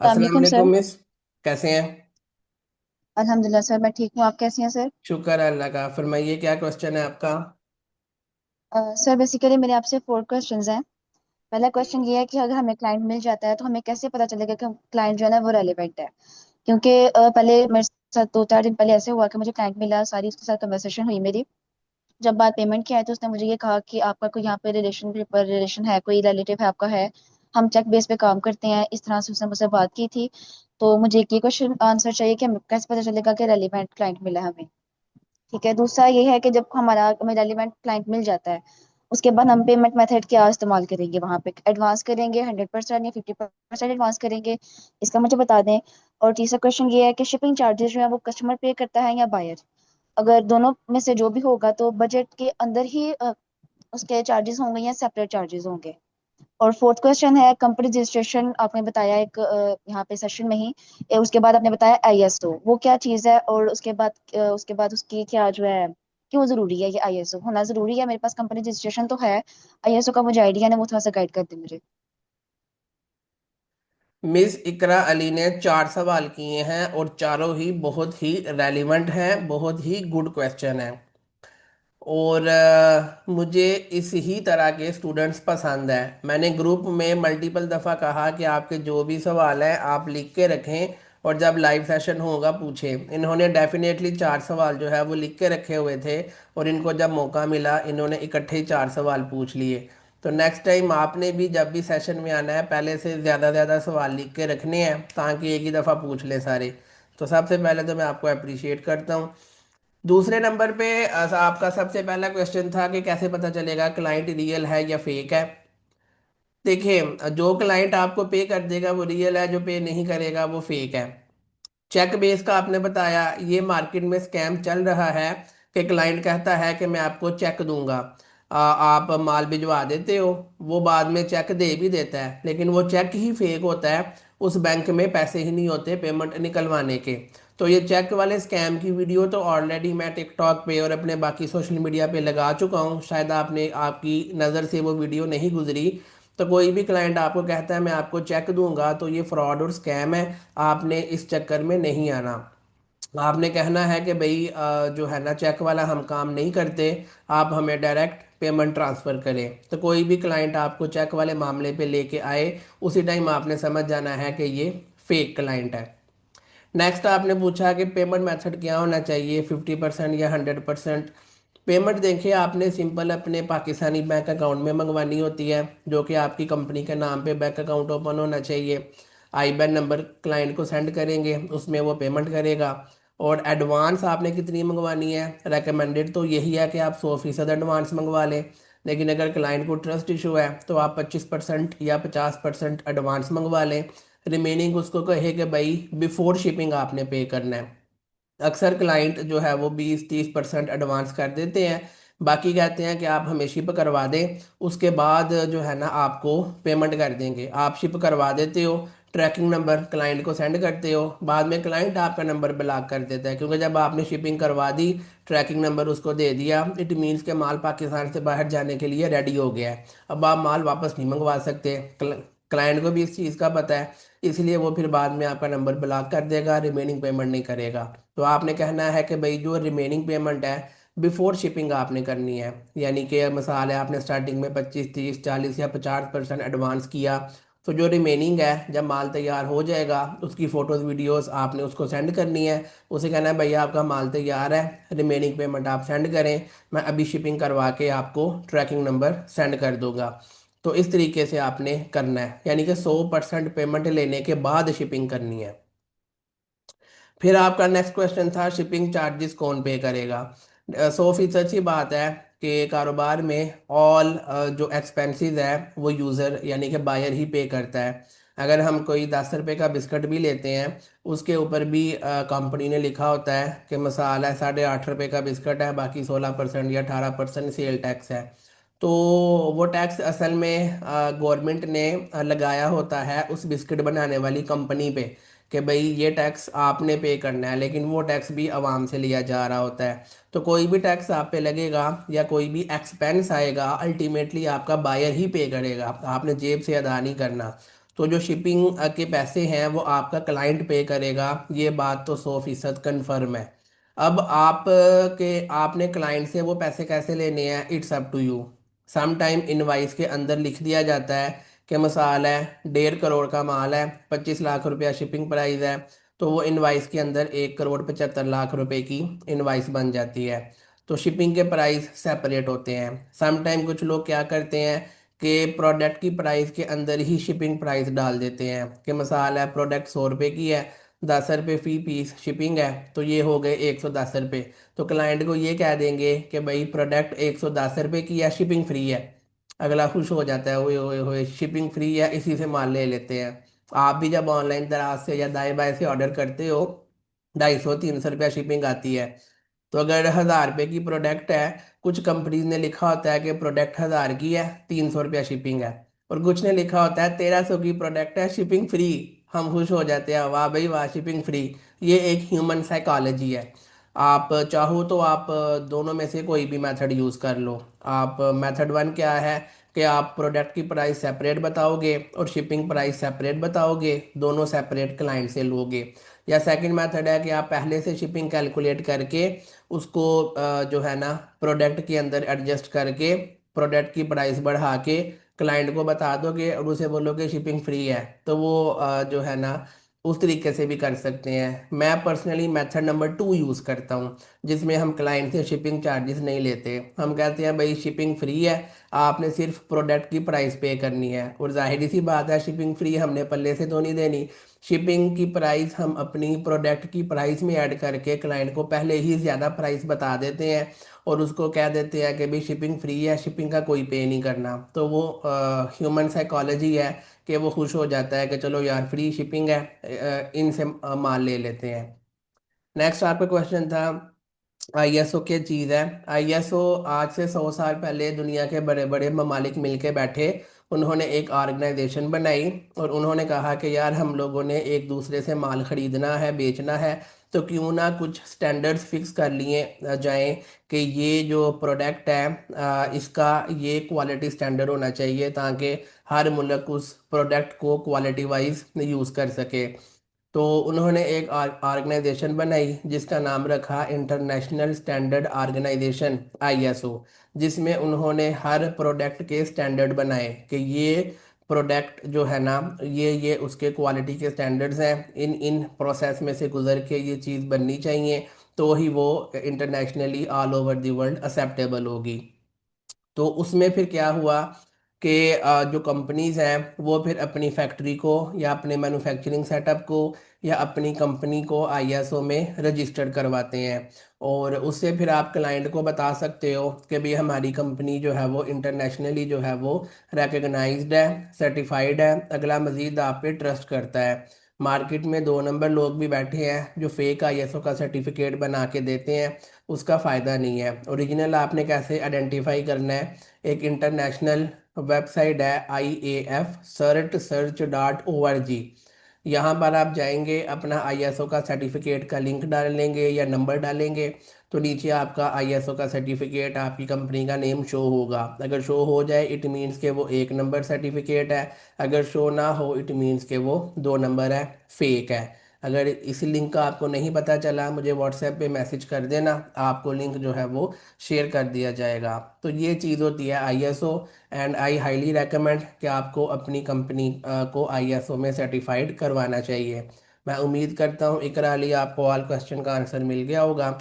अस्सलाम सलामकुम सर। वालेकुम मिस। कैसे हैं? अल्हम्दुलिल्लाह सर, मैं ठीक हूँ। आप कैसे हैं सर? शुक्र है अल्लाह का। फरमाइए क्या क्वेश्चन है आपका? सर बेसिकली मेरे आपसे 4 क्वेश्चंस हैं। पहला क्वेश्चन ये है कि अगर हमें क्लाइंट मिल जाता है तो हमें कैसे पता चलेगा कि क्लाइंट जो है ना वो रेलिवेंट है। क्योंकि पहले मेरे साथ 2-4 दिन पहले ऐसे हुआ कि मुझे क्लाइंट मिला, सारी उसके साथ कन्वर्सेशन हुई मेरी। जब बात पेमेंट की आई तो उसने मुझे ये कहा कि आपका कोई यहाँ पे रिलेशन है, कोई रिलेटिव है आपका है, हम चेक बेस पे काम करते हैं, इस तरह से उसने मुझसे बात की थी। तो मुझे एक ये क्वेश्चन आंसर चाहिए कि हमें कैसे पता चलेगा कि रेलिवेंट क्लाइंट मिला हमें। ठीक है, दूसरा ये है कि जब हमारा हमें रेलिवेंट क्लाइंट मिल जाता है उसके बाद हम पेमेंट मेथड क्या इस्तेमाल करेंगे, वहां पे एडवांस करेंगे 100% या 50% एडवांस करेंगे, इसका मुझे बता दें। और तीसरा क्वेश्चन ये है कि शिपिंग चार्जेस जो है वो कस्टमर पे करता है या बायर। अगर दोनों में से जो भी होगा तो बजट के अंदर ही उसके चार्जेस होंगे या सेपरेट चार्जेस होंगे। और फोर्थ क्वेश्चन है कंपनी रजिस्ट्रेशन, आपने बताया एक यहाँ पे सेशन में ही। उसके बाद आपने बताया आईएसओ, वो क्या चीज़ है, और उसके बाद उसकी क्या जो है, क्यों जरूरी है ये आईएसओ होना जरूरी है। मेरे पास कंपनी रजिस्ट्रेशन तो है, आईएसओ का मुझे आइडिया नहीं, वो थोड़ा सा गाइड कर दे मुझे। मिस इकरा अली ने 4 सवाल किए हैं और चारों ही बहुत ही रेलिवेंट हैं, बहुत ही गुड क्वेश्चन हैं। और मुझे इस ही तरह के स्टूडेंट्स पसंद है। मैंने ग्रुप में मल्टीपल दफ़ा कहा कि आपके जो भी सवाल हैं आप लिख के रखें और जब लाइव सेशन होगा पूछें। इन्होंने डेफिनेटली 4 सवाल जो है वो लिख के रखे हुए थे और इनको जब मौका मिला इन्होंने इकट्ठे ही 4 सवाल पूछ लिए। तो नेक्स्ट टाइम आपने भी जब भी सेशन में आना है पहले से ज़्यादा ज़्यादा सवाल लिख के रखने हैं ताकि एक ही दफ़ा पूछ लें सारे। तो सबसे पहले तो मैं आपको अप्रिशिएट करता हूँ। दूसरे नंबर पे आपका सबसे पहला क्वेश्चन था कि कैसे पता चलेगा क्लाइंट रियल है या फेक है। देखिए, जो क्लाइंट आपको पे कर देगा वो रियल है, जो पे नहीं करेगा वो फेक है। चेक बेस का आपने बताया, ये मार्केट में स्कैम चल रहा है कि क्लाइंट कहता है कि मैं आपको चेक दूंगा, आप माल भिजवा देते हो, वो बाद में चेक दे भी देता है लेकिन वो चेक ही फेक होता है। उस बैंक में पैसे ही नहीं होते पेमेंट निकलवाने के। तो ये चेक वाले स्कैम की वीडियो तो ऑलरेडी मैं टिकटॉक पे और अपने बाकी सोशल मीडिया पे लगा चुका हूँ, शायद आपने आपकी नज़र से वो वीडियो नहीं गुजरी। तो कोई भी क्लाइंट आपको कहता है मैं आपको चेक दूंगा तो ये फ्रॉड और स्कैम है। आपने इस चक्कर में नहीं आना। आपने कहना है कि भाई जो है ना चेक वाला हम काम नहीं करते, आप हमें डायरेक्ट पेमेंट ट्रांसफ़र करें। तो कोई भी क्लाइंट आपको चेक वाले मामले पे लेके आए उसी टाइम आपने समझ जाना है कि ये फेक क्लाइंट है। नेक्स्ट आपने पूछा कि पेमेंट मेथड क्या होना चाहिए, 50% या 100%। पेमेंट देखिए, आपने सिंपल अपने पाकिस्तानी बैंक अकाउंट में मंगवानी होती है जो कि आपकी कंपनी के नाम पे बैंक अकाउंट ओपन होना चाहिए। आईबैन नंबर क्लाइंट को सेंड करेंगे, उसमें वो पेमेंट करेगा। और एडवांस आपने कितनी मंगवानी है, रेकमेंडेड तो यही है कि आप 100% एडवांस मंगवा लें। लेकिन अगर क्लाइंट को ट्रस्ट इशू है तो आप 25% या 50% एडवांस मंगवा लें। रिमेनिंग उसको कहे कि भाई बिफोर शिपिंग आपने पे करना है। अक्सर क्लाइंट जो है वो 20-30% एडवांस कर देते हैं, बाकी कहते हैं कि आप हमें शिप करवा दें, उसके बाद जो है ना आपको पेमेंट कर देंगे। आप शिप करवा देते हो, ट्रैकिंग नंबर क्लाइंट को सेंड करते हो, बाद में क्लाइंट आपका नंबर ब्लॉक कर देता है क्योंकि जब आपने शिपिंग करवा दी, ट्रैकिंग नंबर उसको दे दिया, इट मीन्स के माल पाकिस्तान से बाहर जाने के लिए रेडी हो गया है। अब आप माल वापस नहीं मंगवा सकते। क्लाइंट को भी इस चीज़ का पता है, इसलिए वो फिर बाद में आपका नंबर ब्लॉक कर देगा, रिमेनिंग पेमेंट नहीं करेगा। तो आपने कहना है कि भाई जो रिमेनिंग पेमेंट है बिफोर शिपिंग आपने करनी है। यानी कि मिसाल है आपने स्टार्टिंग में 25, 30, 40 या 50% एडवांस किया, तो जो रिमेनिंग है जब माल तैयार हो जाएगा उसकी फ़ोटोज़ वीडियोस आपने उसको सेंड करनी है। उसे कहना है भैया आपका माल तैयार है, रिमेनिंग पेमेंट आप सेंड करें, मैं अभी शिपिंग करवा के आपको ट्रैकिंग नंबर सेंड कर दूंगा। तो इस तरीके से आपने करना है, यानी कि 100% पेमेंट लेने के बाद शिपिंग करनी है। फिर आपका नेक्स्ट क्वेश्चन था शिपिंग चार्जेस कौन पे करेगा। 100% अच्छी बात है कि कारोबार में ऑल जो एक्सपेंसेस है वो यूज़र यानी कि बायर ही पे करता है। अगर हम कोई 10 रुपये का बिस्किट भी लेते हैं उसके ऊपर भी कंपनी ने लिखा होता है कि मिसाल है 8.5 रुपये का बिस्किट है, बाकी 16% या 18% सेल टैक्स है। तो वो टैक्स असल में गवर्नमेंट ने लगाया होता है उस बिस्किट बनाने वाली कंपनी पे कि भाई ये टैक्स आपने पे करना है, लेकिन वो टैक्स भी आवाम से लिया जा रहा होता है। तो कोई भी टैक्स आप पे लगेगा या कोई भी एक्सपेंस आएगा अल्टीमेटली आपका बायर ही पे करेगा, आपने जेब से अदा नहीं करना। तो जो शिपिंग के पैसे हैं वो आपका क्लाइंट पे करेगा, ये बात तो 100% कन्फर्म है। अब आप के आपने क्लाइंट से वो पैसे कैसे लेने हैं, it's up to you. Some time invoice के अंदर लिख दिया जाता है कि मिसाल है 1.5 करोड़ का माल है, 25 लाख रुपया शिपिंग प्राइस है, तो वो इनवाइस के अंदर 1,75 लाख रुपए की इनवाइस बन जाती है। तो शिपिंग के प्राइस सेपरेट होते हैं। सम टाइम कुछ लोग क्या करते हैं कि प्रोडक्ट की प्राइस के अंदर ही शिपिंग प्राइस डाल देते हैं कि मिसाल है प्रोडक्ट 100 रुपये की है, 10 रुपये फी पीस शिपिंग है, तो ये हो गए 110 रुपये। तो क्लाइंट को ये कह देंगे कि भाई प्रोडक्ट 110 रुपये की है, शिपिंग फ्री है। अगला खुश हो जाता है, ओए ओए ओए शिपिंग फ्री है, इसी से माल ले लेते हैं। आप भी जब ऑनलाइन दराज से या दाएं बाएं से ऑर्डर करते हो, 250-300 रुपया शिपिंग आती है। तो अगर 1,000 रुपये की प्रोडक्ट है, कुछ कंपनीज ने लिखा होता है कि प्रोडक्ट 1,000 की है, 300 रुपया शिपिंग है। और कुछ ने लिखा होता है 1,300 की प्रोडक्ट है, शिपिंग फ्री। हम खुश हो जाते हैं, वाह भाई वाह शिपिंग फ्री। ये एक ह्यूमन साइकोलॉजी है। आप चाहो तो आप दोनों में से कोई भी मेथड यूज़ कर लो। आप मेथड वन क्या है कि आप प्रोडक्ट की प्राइस सेपरेट बताओगे और शिपिंग प्राइस सेपरेट बताओगे, दोनों सेपरेट क्लाइंट से लोगे। या सेकंड मेथड है कि आप पहले से शिपिंग कैलकुलेट करके उसको जो है ना प्रोडक्ट के अंदर एडजस्ट करके प्रोडक्ट की प्राइस बढ़ा के क्लाइंट को बता दोगे और उसे बोलोगे शिपिंग फ्री है, तो वो जो है ना उस तरीके से भी कर सकते हैं। मैं पर्सनली मेथड नंबर 2 यूज़ करता हूँ, जिसमें हम क्लाइंट से शिपिंग चार्जेस नहीं लेते। हम कहते हैं भाई शिपिंग फ्री है, आपने सिर्फ प्रोडक्ट की प्राइस पे करनी है। और जाहिर सी बात है शिपिंग फ्री हमने पल्ले से तो नहीं देनी। शिपिंग की प्राइस हम अपनी प्रोडक्ट की प्राइस में ऐड करके क्लाइंट को पहले ही ज़्यादा प्राइस बता देते हैं और उसको कह देते हैं कि भाई शिपिंग फ्री है, शिपिंग का कोई पे नहीं करना। तो वो ह्यूमन साइकोलॉजी है कि वो खुश हो जाता है कि चलो यार फ्री शिपिंग है, इनसे माल ले लेते हैं। नेक्स्ट आपका क्वेश्चन था आईएसओ क्या चीज़ है। आईएसओ आज से 100 साल पहले दुनिया के बड़े बड़े ममालिक मिलके बैठे, उन्होंने एक ऑर्गेनाइजेशन बनाई और उन्होंने कहा कि यार हम लोगों ने एक दूसरे से माल खरीदना है, बेचना है, तो क्यों ना कुछ स्टैंडर्ड्स फिक्स कर लिए जाएं कि ये जो प्रोडक्ट है इसका ये क्वालिटी स्टैंडर्ड होना चाहिए ताकि हर मुल्क उस प्रोडक्ट को क्वालिटी वाइज यूज़ कर सके। तो उन्होंने एक ऑर्गेनाइजेशन बनाई जिसका नाम रखा इंटरनेशनल स्टैंडर्ड ऑर्गेनाइजेशन आईएसओ, जिसमें उन्होंने हर प्रोडक्ट के स्टैंडर्ड बनाए कि ये प्रोडक्ट जो है ना ये उसके क्वालिटी के स्टैंडर्ड्स हैं, इन इन प्रोसेस में से गुजर के ये चीज़ बननी चाहिए, तो ही वो internationally all over the world acceptable होगी। तो उसमें फिर क्या हुआ कि जो कंपनीज हैं वो फिर अपनी फैक्ट्री को या अपने मैन्युफैक्चरिंग सेटअप को या अपनी कंपनी को आईएसओ में रजिस्टर्ड करवाते हैं। और उससे फिर आप क्लाइंट को बता सकते हो कि भाई हमारी कंपनी जो है वो इंटरनेशनली जो है वो रिकग्नाइज्ड है, सर्टिफाइड है, अगला मज़ीद आप पे ट्रस्ट करता है। मार्केट में 2 नंबर लोग भी बैठे हैं जो फेक आईएसओ का सर्टिफिकेट बना के देते हैं, उसका फ़ायदा नहीं है। ओरिजिनल आपने कैसे आइडेंटिफाई करना है, एक इंटरनेशनल वेबसाइट है IAF सर्च.org। यहाँ पर आप जाएंगे, अपना आईएसओ का सर्टिफिकेट का लिंक डालेंगे या नंबर डालेंगे, तो नीचे आपका आईएसओ का सर्टिफिकेट आपकी कंपनी का नेम शो होगा। अगर शो हो जाए इट मीन्स के वो 1 नंबर सर्टिफिकेट है, अगर शो ना हो इट मीन्स के वो 2 नंबर है, फेक है। अगर इस लिंक का आपको नहीं पता चला, मुझे व्हाट्सएप पे मैसेज कर देना, आपको लिंक जो है वो शेयर कर दिया जाएगा। तो ये चीज़ होती है ISO. And I highly recommend कि आपको अपनी कंपनी को आईएसओ में सर्टिफाइड करवाना चाहिए। मैं उम्मीद करता हूँ इकरा अली आपको ऑल क्वेश्चन का आंसर मिल गया होगा।